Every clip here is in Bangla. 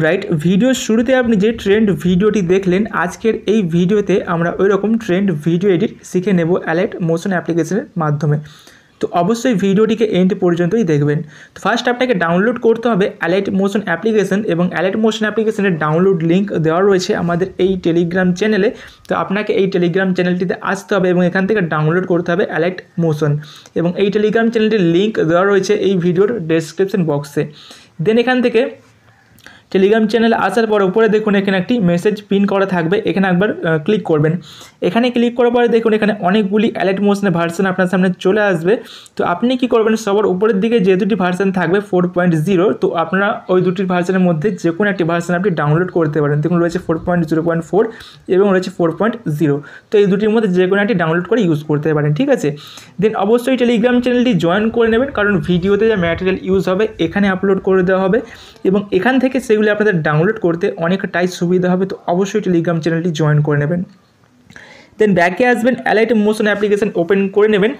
অলরাইট, ভিডিওর শুরুতে আপনি যে ট্রেন্ড ভিডিওটি দেখলেন, আজকের এই ভিডিওতে আমরা ওই রকম ট্রেন্ড ভিডিও এডিট শিখে নেব অ্যালাইট মোশন অ্যাপ্লিকেশনের মাধ্যমে। তো অবশ্যই ভিডিওটিকে এন্ড পর্যন্তই দেখবেন। তো ফার্স্ট আপনাকে ডাউনলোড করতে হবে অ্যালাইট মোশন অ্যাপ্লিকেশন, এবং অ্যালাইট মোশন অ্যাপ্লিকেশনের ডাউনলোড লিঙ্ক দেওয়া রয়েছে আমাদের এই টেলিগ্রাম চ্যানেলে। তো আপনাকে এই টেলিগ্রাম চ্যানেলটিতে আসতে হবে এবং এখান থেকে ডাউনলোড করতে হবে অ্যালাইট মোশন, এবং এই টেলিগ্রাম চ্যানেলটির লিঙ্ক দেওয়া রয়েছে এই ভিডিওর ডেসক্রিপশন বক্সে। দেন এখান থেকে টেলিগ্রাম চ্যানেলে আসার পর উপরে দেখুন এখানে একটি মেসেজ পিন করা থাকবে, এখানে একবার ক্লিক করবেন। এখানে ক্লিক করার পরে দেখুন এখানে অনেকগুলি অ্যালাইট মোশনের ভার্সন আপনার সামনে চলে আসবে। তো আপনি কি করবেন, সবার উপরের দিকে যে দুটি ভার্সন থাকবে 4.0, তো আপনারা ওই দুটির ভার্সনের মধ্যে যে কোনো একটি ভার্সন আপনি ডাউনলোড করতে পারেন। দেখুন রয়েছে 4.0.4 এবং রয়েছে 4.0, তো এই দুটির মধ্যে যে কোনো একটি ডাউনলোড করে ইউজ করতে পারেন, ঠিক আছে। দেন অবশ্যই টেলিগ্রাম চ্যানেলটি জয়েন করে নেবেন, কারণ ভিডিওতে যে ম্যাটেরিয়াল ইউজ হবে এখানে আপলোড করে দেওয়া হবে এবং এখান থেকে সেগুলি আপনাদের ডাউনলোড করতে অনেকটাই সুবিধা হবে। তো অবশ্যই টেলিগ্রাম চ্যানেলটি জয়েন করে নেবেন। দেন ব্যাকে আসবেন, অ্যালাইট মোশন অ্যাপ্লিকেশন ওপেন করে নেবেন।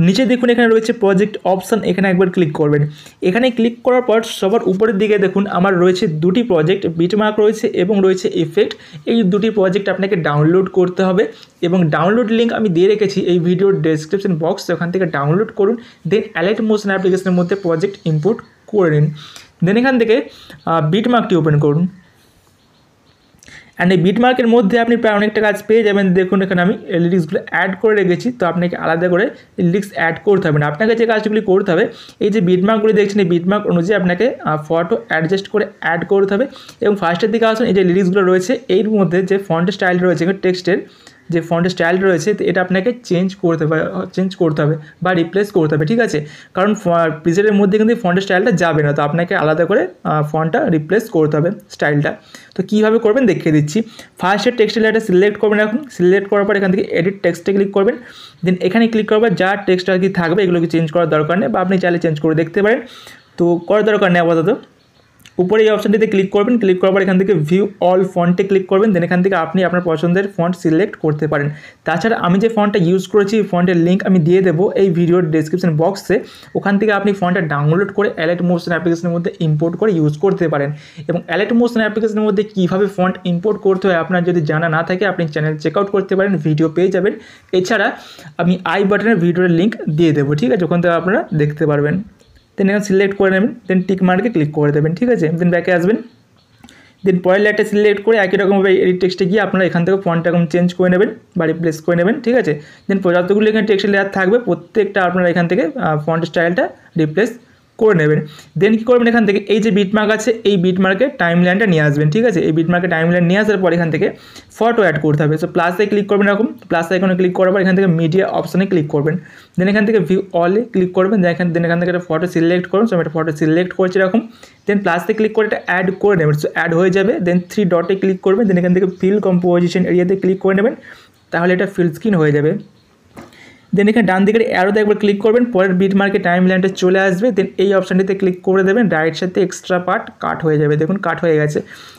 নিচে দেখুন এখানে রয়েছে প্রজেক্ট অপশান, এখানে একবার ক্লিক করবেন। এখানে ক্লিক করার পর সবার উপরের দিকে দেখুন আমার রয়েছে দুটি প্রজেক্ট, বিটমার্ক রয়েছে এবং রয়েছে ইফেক্ট। এই দুটি প্রজেক্ট আপনাকে ডাউনলোড করতে হবে এবং ডাউনলোড লিঙ্ক আমি দিয়ে রেখেছি এই ভিডিওর ডেসক্রিপশন বক্স, ওখান থেকে ডাউনলোড করুন। দেন অ্যালাইট মোশন অ্যাপ্লিকেশনের মধ্যে প্রজেক্ট ইম্পোর্ট করে নিন। দেন এখান থেকে বিটমার্কটি ওপেন করুন, অ্যান্ড এই বিটমার্কের মধ্যে আপনি প্রায় অনেকটা কাজ পেয়ে যাবেন। দেখুন এখানে আমি লিরিক্সগুলো অ্যাড করে রেখেছি, তো আপনাকে আলাদা করে লিরিক্স অ্যাড করতে হবে না। আপনাকে যে কাজগুলি করতে হবে, এই যে বিটমার্কগুলি দেখছেন এই বিটমার্ক অনুযায়ী আপনাকে ফটো অ্যাডজাস্ট করে অ্যাড করতে হবে। এবং ফার্স্টের দিকে আসুন, এই যে লিরিক্সগুলো রয়েছে এর মধ্যে যে ফন্ট স্টাইল রয়েছে, টেক্সটের যে ফন্টের স্টাইল রয়েছে এটা আপনাকে চেঞ্জ করতে হবে বা রিপ্লেস করতে হবে, ঠিক আছে। কারণ প্রিসেটের মধ্যে কিন্তু ফন্টের স্টাইলটা যাবে না, তো আপনাকে আলাদা করে ফন্টটা রিপ্লেস করতে হবে স্টাইলটা। তো কীভাবে করবেন দেখিয়ে দিচ্ছি। ফার্স্টের টেক্সট লেয়ারটা সিলেক্ট করবেন। এখন সিলেক্ট করার পর এখান থেকে এডিট টেক্সটে ক্লিক করবেন। দেন এখানে ক্লিক করবেন, যা টেক্সট আর কি থাকবে এগুলোকে চেঞ্জ করার দরকার নেই, বা আপনি চাইলে চেঞ্জ করে দেখতে পারেন, তো করার দরকার নেই আপাতত। উপরে এই অপশানটিতে ক্লিক করবেন, ক্লিক করার পর এখান থেকে ভিউ অল ফন্টে ক্লিক করবেন। দেন এখান থেকে আপনি আপনার পছন্দের ফন্ট সিলেক্ট করতে পারেন। তাছাড়া আমি যে ফন্টটা ইউজ করেছি ফন্টের লিঙ্ক আমি দিয়ে দেবো এই ভিডিওর ডেসক্রিপশন বক্সে, ওখান থেকে আপনি ফন্টটা ডাউনলোড করে অ্যালাইট মোশন অ্যাপ্লিকেশনের মধ্যে ইম্পোর্ট করে ইউজ করতে পারেন। এবং অ্যালাইট মোশন অ্যাপ্লিকেশনের মধ্যে কীভাবে ফন্ট ইম্পোর্ট করতে হয় আপনার যদি জানা না থাকে, আপনি চ্যানেল চেক আউট করতে পারেন, ভিডিও পেয়ে যাবেন। এছাড়া আমি আই বাটনের ভিডিওর লিঙ্ক দিয়ে দেবো, ঠিক আছে, ওখান থেকে আপনারা দেখতে পারবেন। দেন এখানে সিলেক্ট করে নেবেন, দেন টিক মার্কে ক্লিক করে দেবেন, ঠিক আছে। দেন ব্যাকে আসবেন, দেন পরের লেয়ারটা সিলেক্ট করে একই রকমভাবে এডিট টেক্সটে গিয়ে আপনারা এখান থেকে ফন্টটা এরকম চেঞ্জ করে নেবেন বা রিপ্লেস করে নেবেন, ঠিক আছে। দেন যতগুলো এখানে টেক্সটের লেয়ার থাকবে প্রত্যেকটা আপনারা এখান থেকে ফন্ট স্টাইলটা রিপ্লেস করে নেবেন। দেন কী করবেন, এখান থেকে এই যে বিটমার্ক আছে এই বিটমার্কে টাইম লাইনটা নিয়ে আসবেন, ঠিক আছে। এই বিটমার্কে টাইম লাইন নিয়ে আসার পর এখান থেকে ফটো অ্যাড করতে হবে। সো প্লাসে ক্লিক করবেন, এরকম প্লাস আইকনে ক্লিক করার পর এখান থেকে মিডিয়া অপশানে ক্লিক করবেন। দেন এখান থেকে ভিউ অলে ক্লিক করবেন। দেন এখান থেকে একটা ফটো সিলেক্ট করুন। সো আমি একটা ফটো সিলেক্ট করছি এরকম। দেন প্লাসে ক্লিক করে এটা অ্যাড করে নেবেন, সো অ্যাড হয়ে যাবে। দেন 3 ডটে ক্লিক করবেন। দেন এখান থেকে ফিল কম্পোজিশন এরিয়াতে ক্লিক করে নেবেন, তাহলে এটা ফিল স্ক্রিন হয়ে যাবে। দেন এখানে ডান দিকের অ্যারোতে একবার ক্লিক করবেন, পরের বিটমার্কে টাইম লাইনটা চলে আসবে। দেন এই অপশানটিতে ক্লিক করে দেবেন, রাইট সাথে এক্সট্রা পার্ট কাট হয়ে যাবে, দেখুন কাট হয়ে গেছে।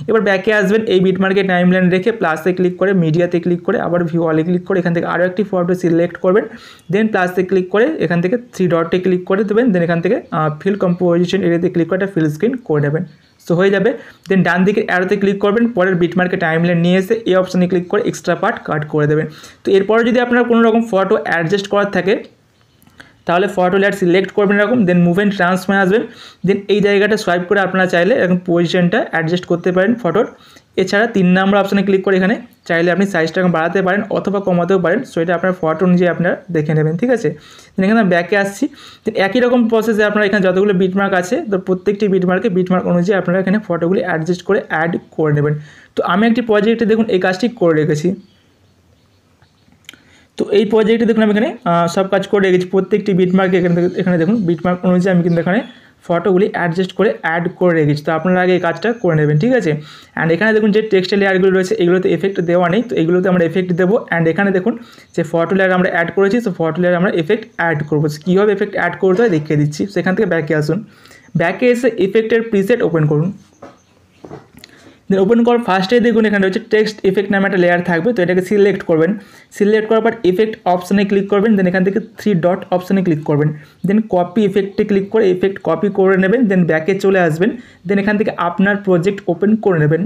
এবার ব্যাকে আসবেন, এই বিটমার্কে টাইম লাইন রেখে প্লাসে ক্লিক করে মিডিয়াতে ক্লিক করে আবার ভিউ অলে ক্লিক করে এখান থেকে আরও একটি ফটো সিলেক্ট করবেন। দেন প্লাসে ক্লিক করে এখান থেকে 3 ডটে ক্লিক করে দেবেন। দেন এখান থেকে ফিল কম্পোজিশন এরিয়াতে ক্লিক করে একটা ফিল স্ক্রিন করে নেবেন, সো হয়ে যাবে। দেন ডান দিকে অ্যারোতে ক্লিক করবেন, পরের বিটমার্কে টাইম লাইন নিয়ে এসে এই অপশানে ক্লিক করে এক্সট্রা পার্ট কাট করে দেবেন। তো এরপরে যদি আপনার কোনো রকম ফটো অ্যাডজাস্ট করার থাকে তাহলে ফটো লেয়ার সিলেক্ট করবেন এরকম। দেন মুভ অ্যান্ড ট্রান্সফর্মে আসবেন। দেন এই জায়গাটা সোয়াইপ করে আপনারা চাইলে এরকম পজিশনটা অ্যাডজাস্ট করতে পারেন ফটোর। এছাড়া 3 নম্বর অপশানে ক্লিক করে এখানে চাইলে আপনি সাইজটা বাড়াতে পারেন অথবা কমাতেও পারেন, সো এটা আপনার ফটো অনুযায়ী আপনারা দেখে নেবেন, ঠিক আছে। এখানে ব্যাকে আসছি। একই রকম প্রসেসে আপনারা এখানে যতগুলো বিটমার্ক আছে তো প্রত্যেকটি বিটমার্ক অনুযায়ী আপনারা এখানে ফটোগুলি অ্যাডজাস্ট করে অ্যাড করে নেবেন। তো আমি একটি প্রজেক্টে দেখুন এই কাজটি করে রেখেছি। তো এই প্রজেক্টে দেখুন আমি এখানে সব কাজ করে রেখেছি, প্রত্যেকটি বিটমার্কে এখানে দেখুন বিটমার্ক অনুযায়ী আমি কিন্তু এখানে ফটোগুলি অ্যাডজাস্ট করে অ্যাড করে রেখেছি। তো আপনারা আগে এই কাজটা করে নেবেন, ঠিক আছে। অ্যান্ড এখানে দেখুন যে টেক্সটের লেয়ারগুলো রয়েছে এগুলোতে এফেক্ট দেওয়া নেই, তো এগুলোতে আমরা এফেক্ট দেবো। অ্যান্ড এখানে দেখুন যে ফটো লেয়ার আমরা অ্যাড করেছি, তো ফটো লেয়ার আমরা এফেক্ট অ্যাড করবো। কীভাবে এফেক্ট অ্যাড করতে হয় দেখিয়ে দিচ্ছি। সেখান থেকে ব্যাকে আসুন, ব্যাকে এসে ইফেক্টের প্রিসেট ওপেন করুন। দেন ওপেন করার ফার্স্টেই দেখুন এখানে হচ্ছে টেক্সট ইফেক্ট নামে একটা লেয়ার থাকবে, তো এটাকে সিলেক্ট করবেন। সিলেক্ট করার পর ইফেক্ট অপশানে ক্লিক করবেন, দেন এখান থেকে 3 ডট অপশানে ক্লিক করবেন, দেন কপি ইফেক্টে ক্লিক করে ইফেক্ট কপি করে নেবেন, দেন ব্যাকে চলে আসবেন, দেন এখান থেকে আপনার প্রজেক্ট ওপেন করে নেবেন।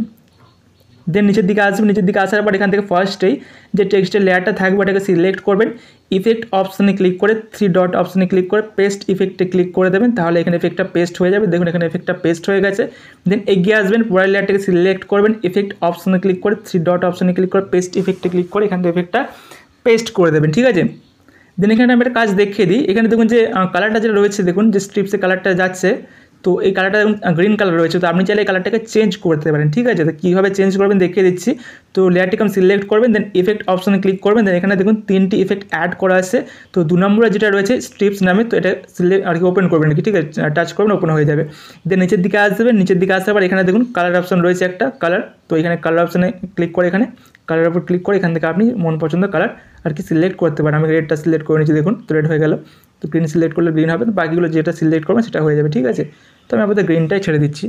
দেন নিচের দিকে আসবেন, নিচের দিকে আসার পর এখান থেকে ফার্স্টেই যে টেক্সটের লেয়ারটা থাকবে ওটাকে সিলেক্ট করবেন, ইফেক্ট অপশানে ক্লিক করে 3 ডট অপশানে ক্লিক করে পেস্ট ইফেক্টে ক্লিক করে দেবেন, তাহলে এখানে এফেক্টটা পেস্ট হয়ে যাবে। দেখুন এখানে এফেক্টটা পেস্ট হয়ে গেছে। দেন এগিয়ে আসবেন, পরের লেয়ারটাকে সিলেক্ট করবেন, ইফেক্ট অপশানে ক্লিক করে 3 ডট অপশানে ক্লিক করে পেস্ট ইফেক্টে ক্লিক করে এখান থেকে এফেক্টটা পেস্ট করে দেবেন, ঠিক আছে। দেন এখানে আমি একটা কাজ দেখিয়ে দিই, এখানে দেখুন যে কালারটা যেটা রয়েছে, দেখুন যে স্ট্রিপসে কালারটা যাচ্ছে, তো এই কালারটা দেখুন গ্রিন কালার রয়েছে, তো আপনি চাইলে এই কালারটাকে চেঞ্জ করতে পারেন, ঠিক আছে। তো কীভাবে চেঞ্জ করবেন দেখিয়ে দিচ্ছি। তো লেয়ারটিকে আমি সিলেক্ট করবেন, দেন ইফেক্ট অপশানে ক্লিক করবেন, দেন এখানে দেখুন 3টি ইফেক্ট অ্যাড করা আছে। তো 2 নম্বরে যেটা রয়েছে স্ট্রিপস নামে, তো এটা সিলেক্ট আর কি ওপেন করবেন আর কি, ঠিক আছে, টাচ করবেন ওপেন হয়ে যাবে। দেন নিচের দিকে আসবেন, নিচের দিকে আসার পর এখানে দেখুন কালার অপশান রয়েছে একটা কালার, তো এখানে কালার অপশানে ক্লিক করে এখানে কালারের উপর ক্লিক করে এখান থেকে আপনি মন পছন্দ কালার আর কি সিলেক্ট করতে পারেন। আমি রেডটা সিলেক্ট করে নিচ্ছি, দেখুন তো রেড হয়ে গেল। তো গ্রিন সিলেক্ট করলে গ্রিন হবে, তো বাকিগুলো যেটা সিলেক্ট করবেন সেটা হয়ে যাবে, ঠিক আছে। তো আমি আপনাদের গ্রিনটাই ছেড়ে দিচ্ছি।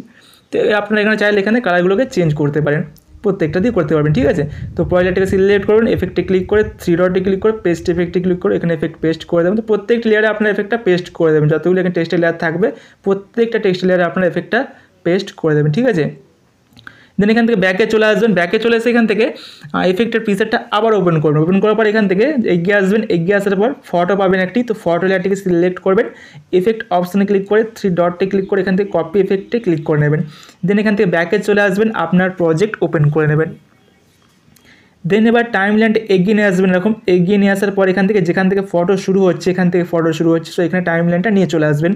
তো আপনারা এখানে চাইলে এখানে কালারগুলোকে চেঞ্জ করতে পারেন, প্রত্যেকটা দিয়ে করতে পারবেন, ঠিক আছে। তো পয়লাটাকে সিলেক্ট করবেন, এফেক্টে ক্লিক করে 3 ডটে ক্লিক করে পেস্ট ইফেক্টে ক্লিক করে এখানে এফেক্ট পেস্ট করে দেবেন। তো প্রত্যেকটা লেয়ারে আপনার এফেক্টটা পেস্ট করে দেবেন, যতগুলো এখানে টেক্সটের লেয়ার থাকবে প্রত্যেকটা টেক্সটের লেয়ারে আপনার এফেক্টটা পেস্ট করে দেবেন, ঠিক আছে। দেন এখান থেকে ব্যাকে চলে আসবেন, ব্যাকে চলে এসে এখান থেকে ইফেক্টের প্রিসেটটা আবার ওপেন করবেন। ওপেন করার পর এখান থেকে এগিয়ে আসবেন, এগিয়ে আসার পর ফটো পাবেন একটি, তো ফটো লেয়ারটিকে সিলেক্ট করবেন, ইফেক্ট অপশানে ক্লিক করে 3 ডটে ক্লিক করে এখান থেকে কপি ইফেক্টে ক্লিক করে নেবেন। দেন এখান থেকে ব্যাকে চলে আসবেন, আপনার প্রজেক্ট ওপেন করে নেবেন। দেন এবার টাইম লাইনটা এগিয়ে নিয়ে আসবেন, এরকম এগিয়ে নিয়ে আসার পর এখান থেকে যেখান থেকে ফটো শুরু হচ্ছে এখান থেকে ফটো শুরু হচ্ছে, তো এখানে টাইম লাইনটা নিয়ে চলে আসবেন।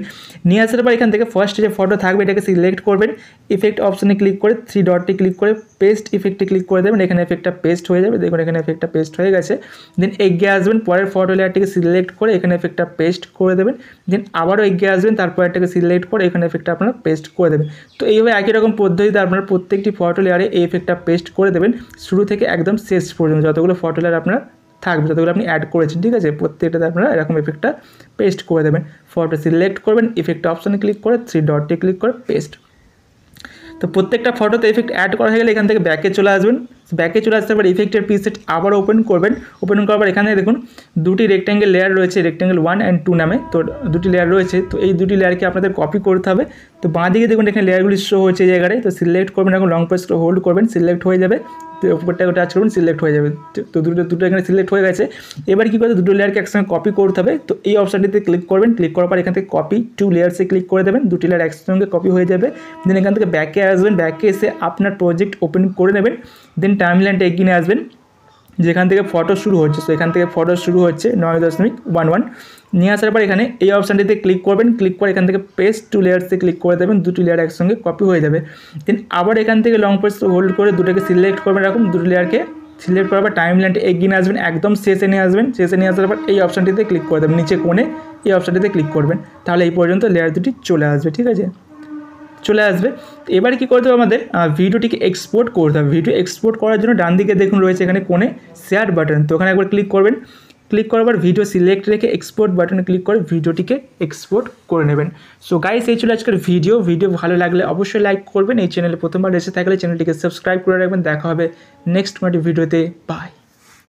নিয়ে আসার পর এখান থেকে ফার্স্ট যে ফটো থাকবে এটাকে সিলেক্ট করবেন, ইফেক্ট অপশানে ক্লিক করে 3 ডটে ক্লিক করে পেস্ট ইফেক্টে ক্লিক করে দেবেন, এখানে এফেক্টটা পেস্ট হয়ে যাবে। দেখুন এখানে এফেক্টটা পেস্ট হয়ে গেছে। দেন এগিয়ে আসবেন, পরের ফটো লেয়ারটিকে সিলেক্ট করে এখানে এফেক্টটা পেস্ট করে দেবেন। দেন আবারও এগিয়ে আসবেন, তারপর এটাকে সিলেক্ট করে এখানে এফেক্টটা আপনারা পেস্ট করে দেবেন। তো এইভাবে একই রকম পদ্ধতিতে আপনারা প্রত্যেকটি ফটো লেয়ারে এই এফেক্টটা পেস্ট করে দেবেন, শুরু থেকে একদম শেষ পর্যন্ত যতগুলো ফটো লেয়ার আপনার থাকবে, যতগুলো আপনি অ্যাড করেছেন, ঠিক আছে, প্রত্যেকটাতে আপনারা এরকম এফেক্টটা পেস্ট করে দেবেন। ফটো সিলেক্ট করবেন, ইফেক্ট অপশানে ক্লিক করে 3 ডটে ক্লিক করে পেস্ট। তো প্রত্যেকটা ফটোতে এফেক্ট অ্যাড করা হয়ে গেলে এখান থেকে ব্যাকে চলে আসবেন, ব্যাকে চলে আসতে পর ইফেক্টের প্রিসেট আবার ওপেন করবেন। ওপেন করার পর এখানে দেখুন 2টি রেক্ট্যাঙ্গেল লেয়ার রয়েছে, রেক্ট্যাঙ্গেল 1 অ্যান্ড 2 নামে, তো 2টি লেয়ার রয়েছে। তো এই 2টি লেয়ারকে আপনাদের কপি করতে হবে। তো বাঁ দিকে দেখুন এখানে লেয়ারগুলি শো হচ্ছে এই জায়গায়, তো সিলেক্ট করবেন, এখন লং প্রেস করে হোল্ড করবেন, সিলেক্ট হয়ে যাবে। তো উপরটাকে টাচ করবেন, সিলেক্ট হয়ে যাবে। তো দুটো এখানে সিলেক্ট হয়ে গেছে। এবার কী করতে দুটো লেয়ারকে একসঙ্গে কপি করতে হবে। তো এই অপশানটিতে ক্লিক করবেন, ক্লিক করার পর এখান থেকে কপি 2 লেয়ার্সে ক্লিক করে দেবেন, 2টি লেয়ার একসঙ্গে কপি হয়ে যাবে। দেন এখান থেকে ব্যাকে আসবেন, ব্যাকে এসে আপনার প্রজেক্ট ওপেন করে নেবেন। দেন টাইম লাইনটা এগিয়ে নিয়ে আসবেন, যেখান থেকে ফটো শুরু হচ্ছে, তো এখান থেকে ফটো শুরু হচ্ছে 9.11 নিয়ে আসার পর এখানে এই অপশানটিতে ক্লিক করবেন, ক্লিক করে এখান থেকে পেস্ট 2 লেয়ার্সে ক্লিক করে দেবেন, 2টি লেয়ার একসঙ্গে কপি হয়ে যাবে। দেন আবার এখান থেকে লং প্রেস হোল্ড করে দুটোকে সিলেক্ট করবেন, এরকম 2টি লেয়ারকে সিলেক্ট করার পর টাইম লাইনটা এগিয়ে নিয়ে আসবেন, একদম শেষে নিয়ে আসবেন। শেষে নিয়ে আসার পর এই অপশানটিতে ক্লিক করে দেবেন, নিচে কোণে এই অপশানটিতে ক্লিক করবেন, তাহলে এই পর্যন্ত লেয়ার দুটি চলে আসবে, ঠিক আছে, চলে আসবে। এবারে কী করতে হবে, আমাদের ভিডিওটিকে এক্সপোর্ট করতে হবে। ভিডিও এক্সপোর্ট করার জন্য ডান দিকে দেখুন রয়েছে এখানে কোণে শেয়ার বাটন, তো ওখানে একবার ক্লিক করবেন। ক্লিক করার পর ভিডিও সিলেক্ট রেখে এক্সপোর্ট বাটনে ক্লিক করে ভিডিওটিকে এক্সপোর্ট করে নেবেন। সো গাইস, এই ছিল আজকের ভিডিও ভালো লাগলে অবশ্যই লাইক করবেন। এই চ্যানেলে প্রথমবার এসে থাকলে চ্যানেলটিকে সাবস্ক্রাইব করে রাখবেন। দেখা হবে নেক্সট ভিডিওতে। বাই।